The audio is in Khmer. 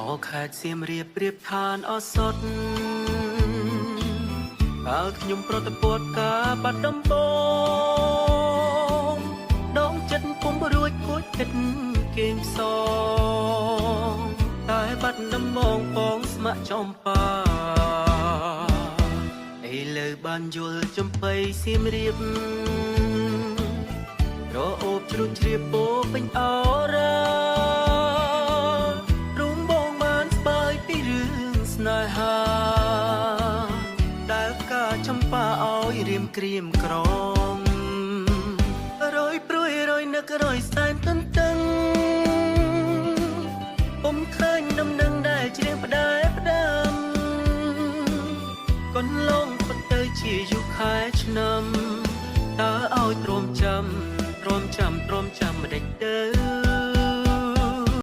ออกขาดเสียมเรียบเรียบทานอสดกาขยุมប្រតពួតកាបាត់ដំបងដងចិត្តពុំរួចគួចចិត្តគេមសងតែបាត់ដំបងបងស្ម័គ្រចំបាឥឡូវបានយល់ចំបៃសៀមរៀបរអូបជ្រុះជ្រាបពោពេញអរ៉ារុំបងបានស្បើយពីរឿងស្នេហាដែលកាចំបាឲ្យរៀមក្រៀមក្រំរយព្រួយរយនឹករយសែនទន្ទឹងពុំឃើញដំណឹងដែលជ្រៀងផ្ដែផ្ដាំកូនឡងផុតទៅជាយូរខែឆ្នាំតើឲ្យទ្រាំ